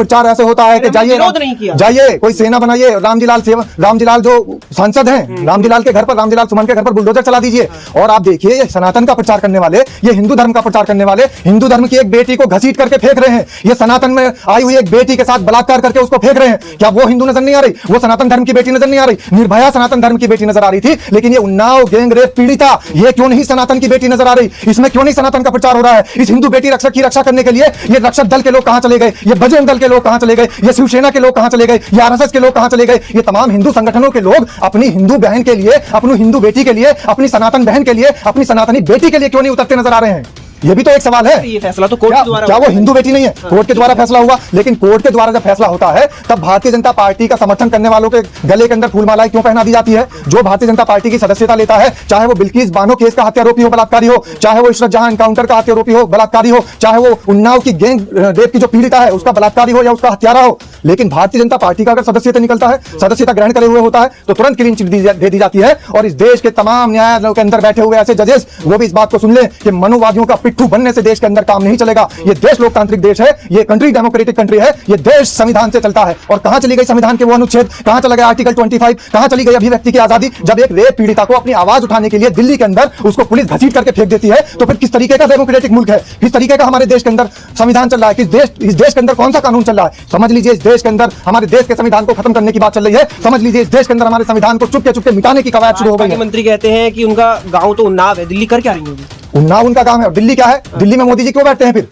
प्रचार ऐसे होता है कि जाइए कोई सेना बनाइए, रामजीलाल जो सांसद हैं, रामजीलाल के घर पर, रामजीलाल सुमन के घर पर बुलडोजर चला दीजिए। और आप देखिए ये सनातन का प्रचार करने वाले, ये हिंदू धर्म का प्रचार करने वाले, हिंदू धर्म की एक बेटी को घसीट करके फेंक रहे हैं। ये सनातन में आई हुई एक बेटी के साथ बलात्कार करके उसको फेंक रहे हैं। क्या वो हिंदू नजर नहीं आ रही? वो सनातन धर्म की बेटी नजर नहीं आ रही? निर्भया सनातन धर्म की बेटी नजर आ रही थी, लेकिन ये उन्नाव गैंग रेप पीड़िता, ये क्यों नहीं सनातन की बेटी नजर आ रही? इसमें क्यों नहीं सनातन का प्रचार हो रहा है? इस हिंदू बेटी रक्षक की रक्षा करने के लिए ये रक्षक दल के लोग कहां चले गए? ये बजरंग दल के लोग कहां चले गए? ये शिवसेना के लोग कहां चले गए? ये आरएसएस के लोग कहां चले गए? ये तमाम हिंदू संगठनों के लोग अपनी हिंदू बहन के लिए, अपनी हिंदू बेटी के लिए, अपनी सनातन बहन के लिए, अपनी सनातनी बेटी के लिए क्यों नहीं उतरते नजर आ रहे हैं? ये भी तो एक सवाल है। ये फैसला तो कोर्ट के द्वारा, क्या वो हिंदू बेटी नहीं है? कोर्ट के द्वारा फैसला हुआ, लेकिन कोर्ट के द्वारा जब फैसला होता है तब भारतीय जनता पार्टी का समर्थन करने वालों के गले के अंदर फूलमालाएं क्यों पहना दी जाती है? जो भारतीय जनता पार्टी की सदस्यता लेता है, चाहे वो बिल्किस बानो केस का हत्यारोपी हो, बलात्कारी हो, चाहे वो इशरत जहां एनकाउंटर का हत्यारोपी हो, बलात्कारी हो, चाहे वो उन्नाव की गैंग रेप की जो पीड़िता है उसका बलात्कारी हो या उसका हत्यारा हो, लेकिन भारतीय जनता पार्टी का अगर सदस्यता निकलता है, सदस्यता ग्रहण करे हुए होता है, तो तुरंत क्लीन चिट दे दी जाती है। और इस देश के तमाम न्यायालयों के अंदर बैठे हुए ऐसे जजेस वो भी इस बात को सुन ले कि मनुवादियों का पिट्ठू बनने से देश के अंदर काम नहीं चलेगा। ये देश लोकतांत्रिक देश है, ये कंट्री डेमोक्रेटिक कंट्री है, ये देश संविधान से चलता है। और कहां चली गई संविधान के वो अनुच्छेद? कहां चला गया आर्टिकल 25? कहां चली गई अभिव्यक्ति की आजादी? जब एक रेप पीड़िता को अपनी आवाज उठाने के लिए दिल्ली के अंदर उसको पुलिस घसीट करके फेंक देती है, तो फिर किस तरीके का डेमोक्रेटिक मुल्क है? किस तरीके का हमारे देश के अंदर संविधान चल रहा है? इस देश के अंदर कौन सा कानून चल रहा है? समझ लीजिए इस देश के अंदर हमारे देश के संविधान को खत्म करने की बात चल रही है। समझ लीजिए इस देश के अंदर हमारे संविधान को चुपके चुपके मिटाने की कवायद शुरू हो गई है। मंत्री कहते हैं कि उनका गांव तो उन्नाव है, दिल्ली कर क्या रही होगी? उन्नाव उनका काम है और दिल्ली क्या है? दिल्ली में मोदी जी क्यों बैठते हैं? फिर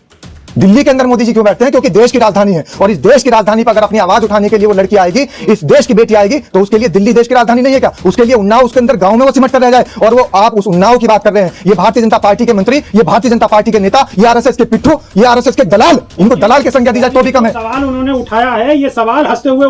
दिल्ली के अंदर मोदी जी क्यों बैठते हैं? क्योंकि देश की राजधानी है, और इस देश की राजधानी पर अगर अपनी आवाज उठाने के लिए वो लड़की आएगी, इस देश की बेटी आएगी, तो उसके लिए दिल्ली देश की राजधानी नहीं है क्या? उसके लिए उन्नाव उसके अंदर गांव में वो सिमट कर रह जाए। और वो आप उस उन्नाव की बात कर रहे हैं। ये भारतीय जनता पार्टी के मंत्री, ये भारतीय जनता पार्टी के नेता, ये आरएसएस के पिट्ठू, ये आरएसएस के दलाल, इनको दलाल की संज्ञा दी जाए तो भी कम है। सवाल उन्होंने उठाया है, ये सवाल हंसते हुए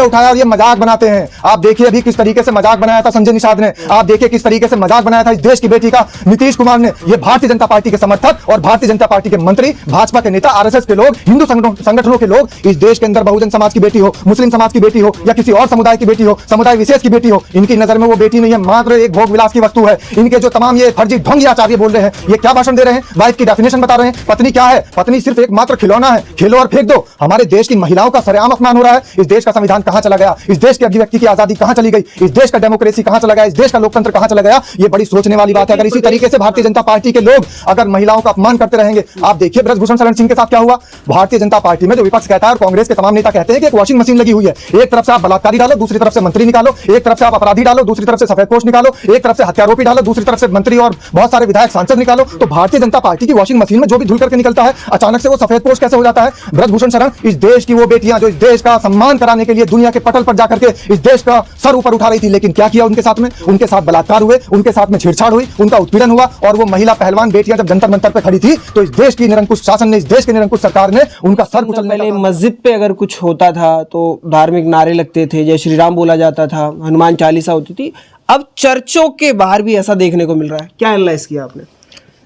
उठाया और ये मजाक बनाते हैं। आप देखिए अभी किस तरीके से मजाक बनाया था संजय निषाद ने, आप देखिए किस तरीके से मजाक बनाया था इस देश की बेटी का नीतीश कुमार ने। ये भारतीय जनता पार्टी के समर्थक और भारतीय जनता पार्टी के मंत्री, भाजपा के नेता, आरएसएस के लोग, हिंदू संगठनों के लोग इस देश के अंदर बहुजन समाज की बेटी हो, मुस्लिम समाज की बेटी हो या किसी और समुदाय की बेटी हो, समुदाय विशेष की बेटी हो, इनकी नजर में वो बेटी नहीं है, मात्र एक भोग विलास की वस्तु है। इनके जो तमाम ये फर्जी ढोंगी आचार्य बोल रहे हैं, ये क्या भाषण दे रहे हैं? वाइफ की डेफिनेशन बता रहे हैं। पत्नी क्या है? पत्नी सिर्फ एक मात्र खिलौना है, खेलो और फेंक दो। हमारे देश की महिलाओं का सरेआम अपमान हो रहा है। इस देश का संविधान कहां चला गया? इस देश की अभिव्यक्ति की आजादी कहां चली गई? इस देश का डेमोक्रेसी कहां चला गया? इस देश का लोकतंत्र कहां चला गया? ये बड़ी सोचने वाली बात है। अगर इसी तरीके से भारतीय जनता पार्टी के लोग अगर महिलाओं का अपमान करते रहेंगे, आप देखिए ब्रजभूषण शरण सिंह के साथ क्या हुआ। भारतीय जनता पार्टी में जो विपक्ष कहता है और कांग्रेस के तमाम नेता कहते हैं कि एक वॉशिंग मशीन लगी हुई है। एक तरफ से आप बलात्कारी डालो, दूसरी तरफ से मंत्री निकालो। एक तरफ से आप अपराधी डालो, दूसरी तरफ से सफेदपोश निकालो। एक तरफ से हत्यारोपी डालो, दूसरी तरफ से मंत्री और बहुत सारे विधायक सांसद निकालो। तो भारतीय जनता पार्टी की वॉशिंग मशीन में जो भी धुल करके निकलता है, अचानक से वो सफेदपोश कैसे हो जाता है? ब्रजभूषण शरण इस देश की वो बेटियां जो इस देश का सम्मान कराने के लिए दुनिया के पटल पर जाकर के इस देश का सर ऊपर उठा रही थी, लेकिन क्या किया उनके साथ में? उनके साथ बलात्कार हुए, उनके साथ में छेड़छाड़ हुई, उनका उत्पीड़न हुआ। और वो महिला पहलवान बेटियां जब जंतर मंतर पर खड़ी थी, तो इस देश की निरंकुश शासन ने, इस देश की निरंकुश सरकार ने उनका सर कुचलने का मस्जिद पे अगर कुछ होता था तो धार्मिक नारे लगते थे, जय श्री राम बोला जाता था, हनुमान चालीसा होती थी। अब चर्चों के बाहर भी ऐसा देखने को मिल रहा है। क्या एनालाइज किया आपने?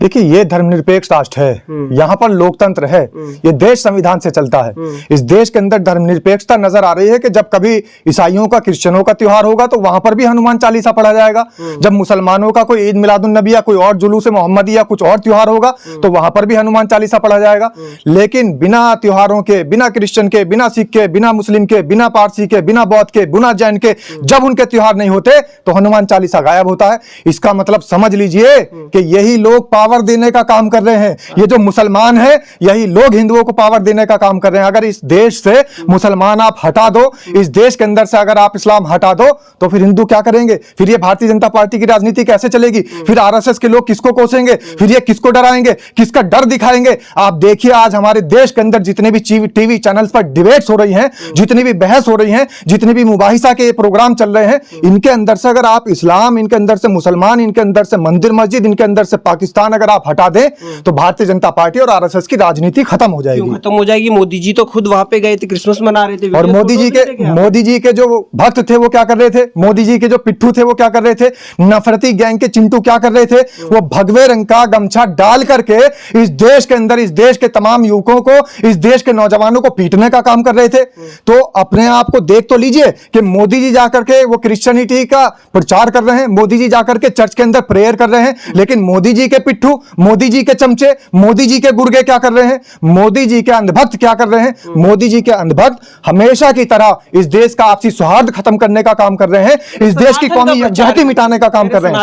देखिए ये धर्मनिरपेक्ष राष्ट्र है, यहाँ पर लोकतंत्र है, ये देश संविधान से चलता है। इस देश के अंदर धर्मनिरपेक्षता नजर आ रही है कि जब कभी ईसाइयों का, क्रिश्चियनों का त्योहार होगा तो वहां पर भी हनुमान चालीसा पढ़ा जाएगा। जब मुसलमानों का कोई ईद मिलादुन नबी या कोई और जुलूस मोहम्मदी या कुछ और त्योहार होगा तो वहां पर भी हनुमान चालीसा पढ़ा जाएगा। लेकिन बिना त्योहारों के, बिना क्रिश्चियन के, बिना सिख के, बिना मुस्लिम के, बिना पारसी के, बिना बौद्ध के, बिना जैन के, जब उनके त्योहार नहीं होते तो हनुमान चालीसा गायब होता है। इसका मतलब समझ लीजिए कि यही लोग पावर देने का काम कर रहे हैं। ये जो मुसलमान हैं, यही लोग हिंदुओं को पावर देने का काम कर रहे हैं। अगर इस देश से मुसलमान आप हटा दो, इस देश के अंदर से अगर आप इस्लाम हटा दो, तो फिर हिंदू क्या करेंगे? फिर ये भारतीय जनता पार्टी की राजनीति कैसे चलेगी? फिर आरएसएस के लोग किसको कोसेंगे? फिर ये किसको डराएंगे? किसका डर दिखाएंगे? आप देखिए आज हमारे देश के अंदर जितने भी टीवी चैनल्स पर डिबेट्स हो रही हैं, जितनी भी बहस हो रही हैं, जितने भी मुबाहिसा के प्रोग्राम चल रहे हैं, इनके अंदर से अगर आप इस्लाम, इनके अंदर से मुसलमान, इनके अंदर से मंदिर मस्जिद, इनके अंदर से पाकिस्तान अगर आप हटा दें तो भारतीय जनता पार्टी और आरएसएस की राजनीति खत्म हो जाएगी। खत्म हो जाएगी। मोदी जी तो खुद वहां पे गए थे, क्रिसमस मना रहे थे, और मोदी जी के जो भक्त थे वो क्या कर रहे थे? मोदी जी के जो पिट्ठू थे वो क्या कर रहे थे? नफरती गैंग के चिंटू क्या कर रहे थे? वो भगवे रंग का गमछा डाल करके इस देश के अंदर, इस देश के तमाम युवकों को, इस देश के नौजवानों को पीटने का काम कर रहे थे। तो अपने आप को देख तो लीजिए कि मोदी जी जाकर के वो क्रिश्चियनिटी का प्रचार कर रहे हैं, मोदी जी जाकर के चर्च के अंदर प्रेयर कर रहे हैं, लेकिन मोदी जी के पिट्ठू पिट्ठू, मोदी जी के चमचे, मोदी जी के गुर्गे क्या कर रहे हैं, मोदी जी के अंधभक्त क्या कर रहे हैं। मोदी जी के अंधभक्त हमेशा की तरह इस देश का आपसी सौहार्द खत्म करने का काम कर रहे हैं, इस देश की कौमी यकजहती मिटाने का काम कर रहे हैं।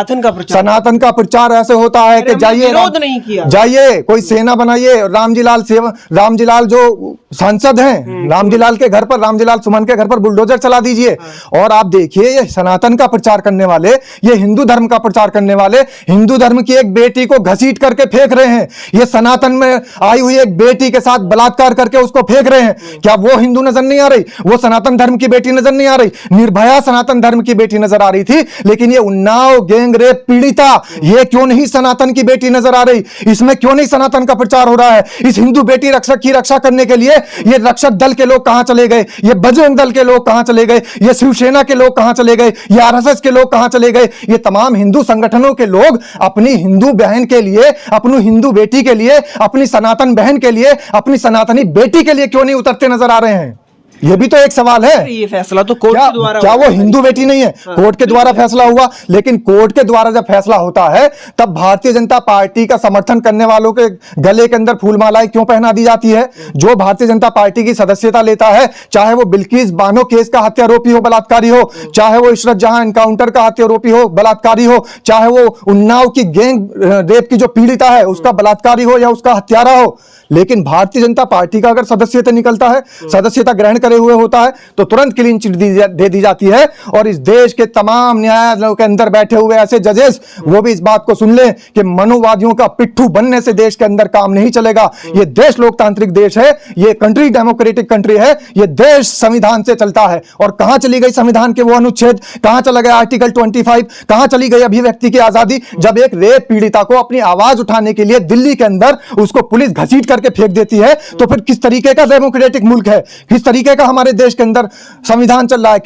सनातन का प्रचार ऐसे होता है कि जाइए कोई सेना बनाइए। रामजी लाल जो सांसद हैं, रामजी लाल के घर पर, रामजी लाल सुमन के घर पर बुलडोजर चला दीजिए। और आप देखिए ये सनातन का प्रचार करने वाले, ये हिंदू धर्म का प्रचार करने वाले हिंदू धर्म की एक बेटी को घसीट करके फेंक रहे हैं। ये सनातन में आई हुई एक बेटी के साथ बलात्कार करके उसको फेंक रहे हैं। क्या वो हिंदू नजर नहीं आ रही, वो सनातन धर्म की बेटी नजर नहीं आ रही? निर्भया सनातन धर्म की बेटी नजर आ रही थी, लेकिन ये उन्नाव गैंग रेप पीड़िता ये क्यों नहीं सनातन की बेटी नजर आ रही? इसमें क्यों नहीं सनातन का प्रचार हो रहा है? इस हिंदू बेटी रक्षक की रक्षा करने के लिए ये रक्षक दल के लोग कहां चले गए? ये बजरंग दल के लोग कहां चले गए? ये शिवसेना के लोग कहां चले गए? ये आरएसएस के लोग कहां चले गए? ये तमाम हिंदू संगठनों के लोग अपनी हिंदू बहन के लिए, अपनी हिंदू बेटी के लिए, अपनी सनातन बहन के लिए, अपनी सनातनी बेटी के लिए क्यों नहीं उतरते नजर आ रहे हैं? ये भी तो एक सवाल है। ये फैसला तो कोर्ट के द्वारा, क्या वो हिंदू बेटी नहीं है? कोर्ट के द्वारा फैसला हुआ, लेकिन कोर्ट के द्वारा जब फैसला होता है तब भारतीय जनता पार्टी का समर्थन करने वालों के गले के अंदर फूलमालाएं क्यों पहना दी जाती है? जो भारतीय जनता पार्टी की सदस्यता लेता है, चाहे वो बिल्किस बानो केस का हत्यारोपी हो, बलात्कारी हो, चाहे वो इशरत जहां एनकाउंटर का हत्यारोपी हो, बलात्कारी हो, चाहे वो उन्नाव की गैंग रेप की जो पीड़िता है उसका बलात्कारी हो या उसका हत्यारा हो, लेकिन भारतीय जनता पार्टी का अगर सदस्यता निकलता है, सदस्यता ग्रहण करे हुए होता है, तो तुरंत क्लीन चिट दे दी जाती है। और इस देश के तमाम न्यायालयों के अंदर बैठे हुए ऐसे जजेस वो भी इस बात को सुन लें कि मनुवादियों का पिट्ठू बनने से देश के अंदर काम नहीं चलेगा। ये देश लोकतांत्रिक देश है, ये कंट्री डेमोक्रेटिक कंट्री है, ये देश संविधान से चलता है। और कहां चली गई संविधान के वो अनुच्छेद, कहां चला गया आर्टिकल 25, कहां चली गई अभिव्यक्ति की आजादी? जब एक रेप पीड़िता को अपनी आवाज उठाने के लिए दिल्ली के अंदर उसको पुलिस घसीट करके फेंक देती है, तो फिर किस तरीके का डेमोक्रेटिक मुल्क है? किस तरीके का हमारे देश के अंदर संविधान चल रहा है?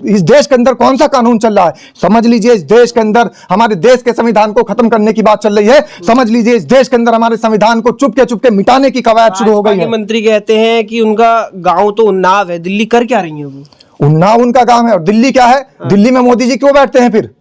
इस देश के अंदर कौन सा कानून चल रहा है? समझ लीजिए इस देश के अंदर हमारे देश के संविधान को खत्म करने की बात चल रही है। समझ लीजिए इस देश के अंदर हमारे संविधान को चुपके मिटाने की कवायद शुरू हो गई है। मंत्री कहते हैं कि उनका गांव तो उन्नाव है, दिल्ली कर क्या रही है वो? उन्नाव उनका गांव है और दिल्ली क्या है? दिल्ली में मोदी जी क्यों बैठते हैं? फिर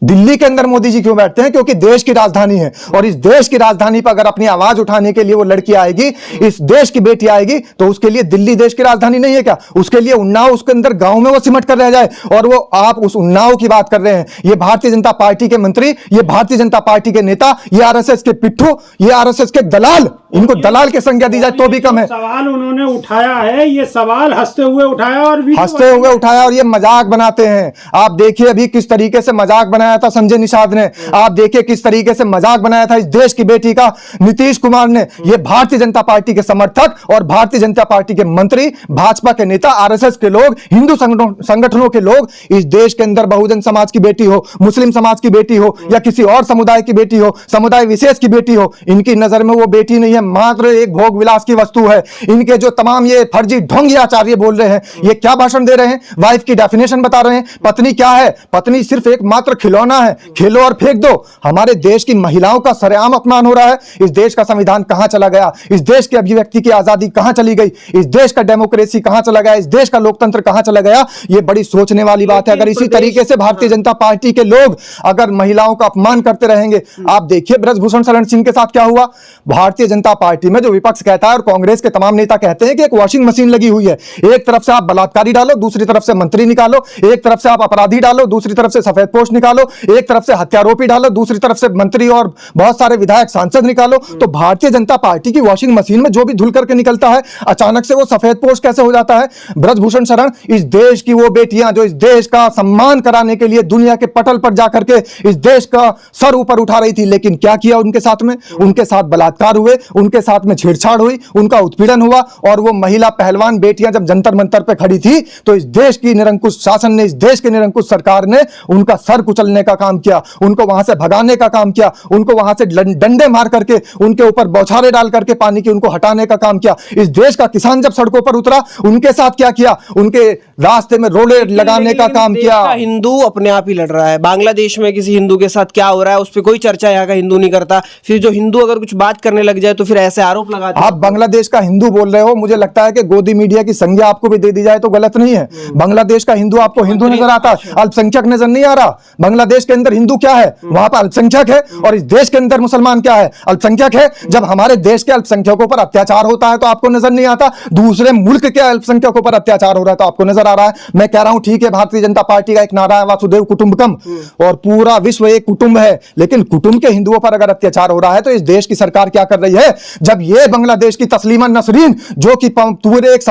दिल्ली के अंदर मोदी जी क्यों बैठते हैं? क्योंकि देश की राजधानी है, और इस देश की राजधानी पर अगर अपनी आवाज उठाने के लिए वो लड़की आएगी, इस देश की बेटी आएगी, तो उसके लिए दिल्ली देश की राजधानी नहीं है क्या? उसके लिए उन्नाव उसके अंदर गांव में वो सिमट कर रह जाए। और वो आप उस उन्नाव की बात कर रहे हैं। ये भारतीय जनता पार्टी के मंत्री, ये भारतीय जनता पार्टी के नेता, ये आरएसएस के पिट्ठू, ये आरएसएस के दलाल, इनको दलाल की संज्ञा दी जाए तो भी कम है। सवाल उन्होंने उठाया है, ये सवाल हंसते हुए उठाया और ये मजाक बनाते हैं। आप देखिए अभी किस तरीके से मजाक बनाया था संजय निषाद ने, आप देखिए किस तरीके से मजाक बनाया था इस देश की बेटी का नीतीश कुमार ने। ये भारतीय जनता पार्टी के समर्थक और भारतीय जनता पार्टी के मंत्री, भाजपा के नेता, आरएसएस के लोग, हिंदू संगठनों के लोग इस देश के अंदर बहुजन समाज की बेटी हो, मुस्लिम समाज की बेटी हो या किसी और समुदाय की बेटी हो, समुदाय विशेष की बेटी हो, इनकी नजर में वो बेटी नहीं है, मात्र एक भोग विलास की वस्तु है। इनके जो तमाम ये फर्जी ढोंगी आचार्य बोल रहे हैं, ये क्या भाषण दे रहे हैं? वाइफ की डेफिनेशन बता रहे हैं। पत्नी क्या है? पत्नी सिर्फ एक मात्र खिलौना है, खेलो और फेंक दो। हमारे देश की महिलाओं का सरेआम अपमान हो रहा है। इस देश का संविधान कहां चला गया? इस देश की अभिव्यक्ति की आजादी कहां चली गई? इस देश का डेमोक्रेसी कहां चला गया? इस देश का लोकतंत्र कहां चला गया? ये बड़ी सोचने वाली बात है। अगर इसी तरीके से भारतीय जनता पार्टी के लोग अगर महिलाओं का अपमान करते रहेंगे, आप देखिए ब्रजभूषण शरण सिंह के साथ क्या हुआ। भारतीय जनता पार्टी में जो विपक्ष कहता है और कांग्रेस के तमाम नेता कहते हैं कि एक वॉशिंग मशीन लगी हुई है, एक तरफ से आप बलात्कारी डालो, दूसरी तरफ से मंत्री निकालो, एक तरफ से आप अपराधी डालो, दूसरी तरफ से सफेद पोश निकालो, एक तरफ से हत्यारोपी डालो, दूसरी तरफ से मंत्री और बहुत सारे विधायक सांसद निकालो। तो भारतीय जनता पार्टी की वॉशिंग मशीन में जो भी धुल करके निकलता है, अचानक से वो सफेद पोश कैसे हो जाता है? ब्रजभूषण शरण इस देश की वो बेटियां जो इस देश का सम्मान कराने के लिए दुनिया के पटल पर जाकर के इस देश का सर ऊपर उठा रही थी, लेकिन क्या किया उनके साथ में? उनके साथ बलात्कार हुए, उनके साथ में छेड़छाड़ हुई, उनका उत्पीड़न हुआ। और वो महिला पहलवान बेटियां जब जंतर मंतर पे खड़ी थी, तो इस देश की निरंकुश शासन ने, इस देश की निरंकुश सरकार ने उनका सर कुचलने का काम किया, उनको वहां से भगाने का काम किया, उनको वहां से डंडे मार करके, उनके ऊपर बौछारें डाल करके पानी की उनको हटाने का काम किया। इस देश का किसान जब सड़कों पर उतरा, उनके साथ क्या किया? उनके रास्ते में रोड़े लगाने का काम किया। हिंदू अपने आप ही लड़ रहा है। बांग्लादेश में किसी हिंदू के साथ क्या हो रहा है उस पर कोई चर्चा यहाँ का हिंदू नहीं करता। फिर जो हिंदू अगर कुछ बात करने लग जाए तो फिर ऐसे आरोप लगाते हैं। आप बांग्लादेश का हिंदू बोल रहे हो, मुझे लगता है कि गोदी मीडिया की संज्ञा आपको भी दे दी जाए तो गलत नहीं है। बांग्लादेश का हिंदू आपको हिंदू नजर आता है, अल्पसंख्यक नजर नहीं आ रहा। बांग्लादेश बांग्लादेश के अंदर हिंदू क्या है, वहां पर अल्पसंख्यक है, और इस देश के अंदर मुसलमान क्या है, अल्पसंख्यक है। जब हमारे देश के अल्पसंख्यकों पर अत्याचार होता है तो आपको नजर नहीं आता, दूसरे मुल्क के अल्पसंख्यकों पर अत्याचार हो रहा है तो आपको नजर आ रहा है। मैं कह रहा हूं ठीक है, भारतीय जनता पार्टी का एक नारा है वासुदेव कुटुंबकम, और पूरा विश्व एक कुटुंब है, लेकिन कुटुंब के हिंदुओं पर अगर अत्याचार हो रहा है तो इस देश की सरकार क्या कर रही है? जब ये बांग्लादेश की तस्लीमा नसरीन जो कि पूरे एक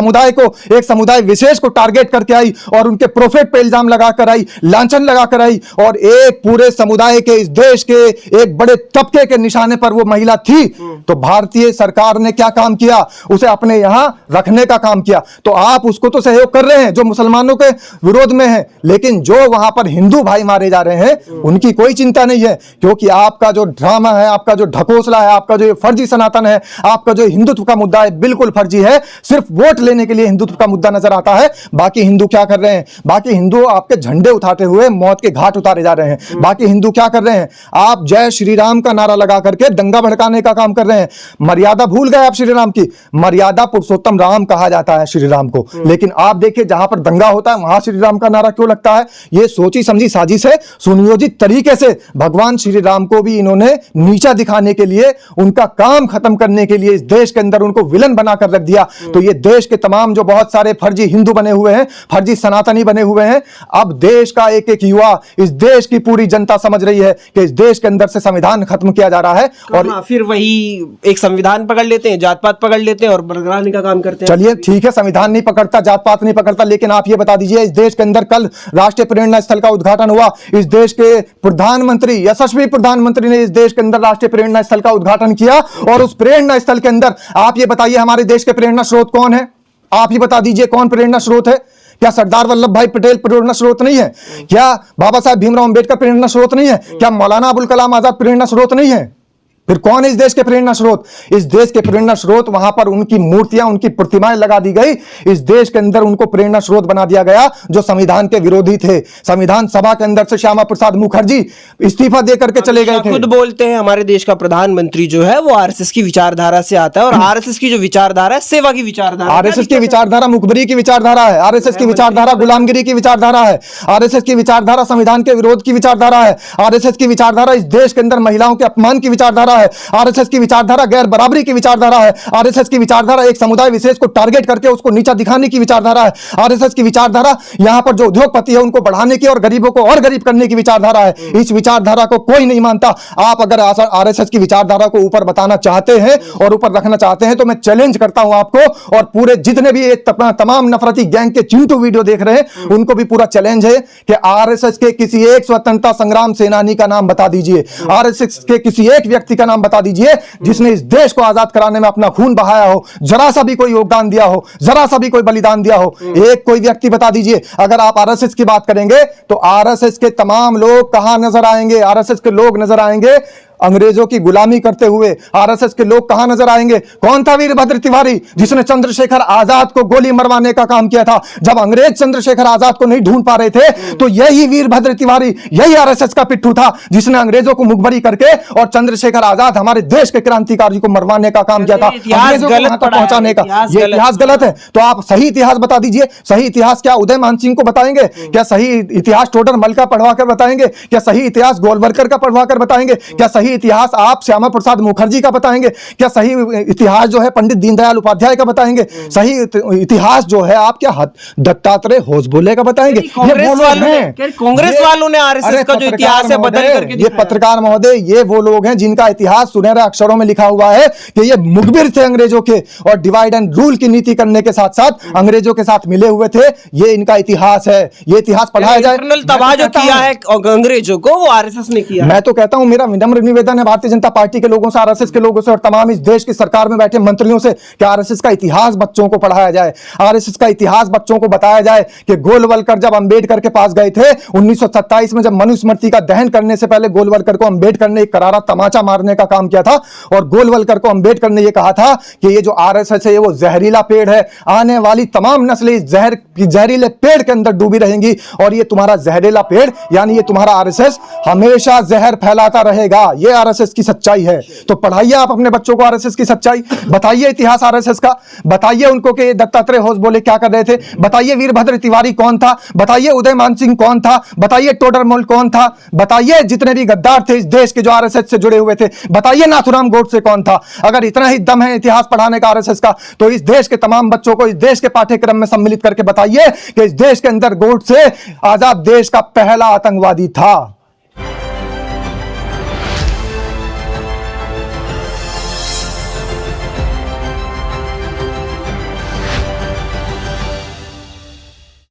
समुदाय विशेष को टारगेट करके आई और उनके प्रोफेट पे इल्जाम लगाकर आई, लांछन लगाकर आई, और एक पूरे समुदाय के, इस देश के एक बड़े तबके के निशाने पर वो महिला थी, तो भारतीय सरकार ने क्या काम किया? उसे अपने यहां रखने का काम किया। तो आप उसको तो सहयोग कर रहे हैं जो मुसलमानों के विरोध में है, लेकिन जो वहां पर हिंदू भाई मारे जा रहे हैं उनकी कोई चिंता नहीं है, क्योंकि आपका जो ड्रामा है, आपका जो ढकोसला है, आपका जो फर्जी सनातन है, आपका जो हिंदुत्व का मुद्दा है, बिल्कुल फर्जी है। सिर्फ वोट लेने के लिए हिंदुत्व का मुद्दा नजर आता है। बाकी हिंदू क्या कर रहे हैं? बाकी हिंदू आपके झंडे उठाते हुए मौत के घाट उतारे जा रहे हैं। बाकी हिंदू क्या कर रहे हैं? आप जय श्री राम का नारा लगा करके दंगा भड़काने का काम कर रहे हैं। मर्यादा भूल गए आप श्री राम की। मर्यादा पुरुषोत्तम राम कहा जाता है श्री राम को, लेकिन आप देखिए जहां पर दंगा होता है वहां श्री राम का नारा क्यों लगता है? यह सोची समझी साजिश है। सुनियोजित तरीके से भगवान श्री राम को भी इन्होंने नीचा दिखाने के लिए, उनका काम खत्म करने के लिए इस देश के अंदर उनको विलन बनाकर रख दिया। तो ये देश के तमाम जो बहुत सारे फर्जी हिंदू बने हुए हैं, फर्जी सनातनी बने हुए हैं, अब देश का एक एक युवा, इस देश की पूरी जनता समझ रही है कि इस देश के अंदर से संविधान खत्म किया जा रहा है। और फिर वही एक संविधान पकड़ लेते हैं, जात पात पकड़ लेते हैं और बरगलाने का काम करते हैं। चलिए ठीक है, संविधान नहीं पकड़ता, जात पात नहीं पकड़ता, लेकिन आप ये बता दीजिए इस देश के अंदर कल राष्ट्रीय प्रेरणा स्थल का उद्घाटन हुआ। इस देश के प्रधानमंत्री, यशस्वी प्रधानमंत्री ने इस देश के अंदर राष्ट्रीय प्रेरणा स्थल का उद्घाटन किया, और उस प्रेरणा स्थल के अंदर आप ये बताइए हमारे देश के प्रेरणा स्रोत कौन है? आप ही बता दीजिए कौन प्रेरणा स्रोत है? क्या सरदार वल्लभ भाई पटेल प्रेरणा स्रोत नहीं है? क्या बाबा साहब भीमराव अंबेडकर प्रेरणा स्रोत नहीं है? क्या मौलाना अबुल कलाम आजाद प्रेरणा स्रोत नहीं है? फिर कौन है इस देश के प्रेरणा स्रोत? इस देश के प्रेरणा स्रोत, वहां पर उनकी मूर्तियां, उनकी प्रतिमाएं लगा दी गई। इस देश के अंदर उनको प्रेरणा स्रोत बना दिया गया जो संविधान के विरोधी थे। संविधान सभा के अंदर से श्यामा प्रसाद मुखर्जी इस्तीफा देकर के चले गए थे। खुद बोलते हैं हमारे देश का प्रधानमंत्री जो है वो आरएसएस की विचारधारा से आता है, और आरएसएस की जो विचारधारा है सेवा की विचारधारा। आरएसएस की विचारधारा मुखबरी की विचारधारा है, आरएसएस की विचारधारा गुलामगिरी की विचारधारा है, आरएसएस की विचारधारा संविधान के विरोध की विचारधारा है, आरएसएस की विचारधारा इस देश के अंदर महिलाओं के अपमान की विचारधारा है, आरएसएस की विचारधारा गैर बराबरी की विचारधारा है, आरएसएस की विचारधारा एक समुदाय विशेष को टारगेट करके उसको नीचा दिखाने की विचारधारा है, आरएसएस की विचारधारा यहां पर जो उद्योगपति है उनको बढ़ाने की और गरीबों को और गरीब करने की विचारधारा है। इस विचारधारा को कोई नहीं मानता। आप अगर आरएसएस की विचारधारा को ऊपर बताना चाहते हैं और ऊपर रखना चाहते हैं तो मैं चैलेंज करता हूं आपको, और पूरे जितने भी तमाम नफरती गैंग के चिंटू वीडियो देख रहे हैं उनको भी पूरा चैलेंज है कि आरएसएस के किसी एक स्वतंत्रता संग्राम सेनानी का नाम बता दीजिए, आरएसएस के किसी एक व्यक्ति का नाम बता दीजिए जिसने इस देश को आजाद कराने में अपना खून बहाया हो, जरा सा भी कोई योगदान दिया हो, जरा सा भी कोई बलिदान दिया हो। एक कोई व्यक्ति बता दीजिए। अगर आप आरएसएस की बात करेंगे तो आरएसएस के तमाम लोग कहां नजर आएंगे? आरएसएस के लोग नजर आएंगे अंग्रेजों की गुलामी करते हुए। आरएसएस के लोग कहां नजर आएंगे? कौन था वीरभद्र तिवारी जिसने चंद्रशेखर आजाद को गोली मरवाने का काम किया था? जब अंग्रेज चंद्रशेखर आजाद को नहीं ढूंढ पा रहे थे तो यही वीरभद्र तिवारी, यही आरएसएस का पिट्ठू था जिसने अंग्रेजों को मुखबरी करके और चंद्रशेखर आजाद हमारे देश के क्रांतिकारी को मरवाने का काम किया था, अंग्रेजों को वहां तक पहुंचाने का। यह इतिहास गलत है। तो आप सही इतिहास बता दीजिए। सही इतिहास क्या उदय मान सिंह को बताएंगे? क्या सही इतिहास टोडर मल का पढ़वा कर बताएंगे? क्या सही इतिहास गोलवलकर का पढ़वा कर बताएंगे? क्या सही इतिहास आप श्यामा प्रसाद मुखर्जी का बताएंगे? क्या सही इतिहास जो है पंडित दीनदयाल उपाध्याय का बताएंगे? सही इतिहास जो है आप क्या दत्तात्रेय होसबोले का बताएंगे? कांग्रेस वालों ने आरएसएस का जो इतिहास है बदल करके ये पत्रकार महोदय, ये वो लोग हैं जिनका इतिहास सुनहरे अक्षरों में लिखा हुआ है कि ये मुखबिर थे अंग्रेजों के और डिवाइड एंड रूल की नीति करने के साथ साथ अंग्रेजों के साथ मिले हुए थे। ये इनका इतिहास है। ये इतिहास पढ़ाया जाए। तबाह जो किया है अंग्रेजों को वो आरएसएस ने किया। मैं तो कहता हूं, मेरा विनम्र निवेदन है भारतीय जनता पार्टी के लोगों से, आरएसएस के लोगों से और तमाम इस देश की सरकार में बैठे मंत्रियों से कि आरएसएस का इतिहास बच्चों को पढ़ाया जाए। आरएसएस का इतिहास बच्चों को बताया जाए कि गोलवलकर जब अंबेडकर के पास गए थे 1927 में, जब मनुस्मृति का दहन करने से पहले गोलवलकर को अंबेडकर ने एक करारा तमाचा मारने का काम किया था और गोलवलकर को अंबेडकर ने यह कहा था कि ये जो आरएसएस है वो जहरीला पेड़ है, आने वाली तमाम नस्लें इस जहरीले पेड़ के अंदर डूबी रहेंगी और ये तुम्हारा जहरीला पेड़ यानी ये तुम्हारा आरएसएस हमेशा जहर फैलाता रहेगा। ये आरएसएस की सच्चाई है। तो पढ़ाइए आप अपने बच्चों को आरएसएस की सच्चाई, बताइए इतिहास आरएसएस का, बताइए उनको कि दत्तात्रेय होश बोले क्या कर रहे थे, बताइए वीरभद्र तिवारी कौन था, बताइए उदयमान सिंह कौन था, बताइए टोडरमल कौन था, बताइए जितने भी गद्दार थे इस देश के जो आरएसएस से जुड़े हुए थे, बताइए नाथुराम गोडसे कौन था। अगर इतना ही दम है इतिहास पढ़ाने का आरएसएस का, तो इस देश के तमाम बच्चों को इस देश के पाठ्यक्रम में सम्मिलित करके बताइए कि इस देश के अंदर गोडसे आजाद देश का पहला आतंकवादी था।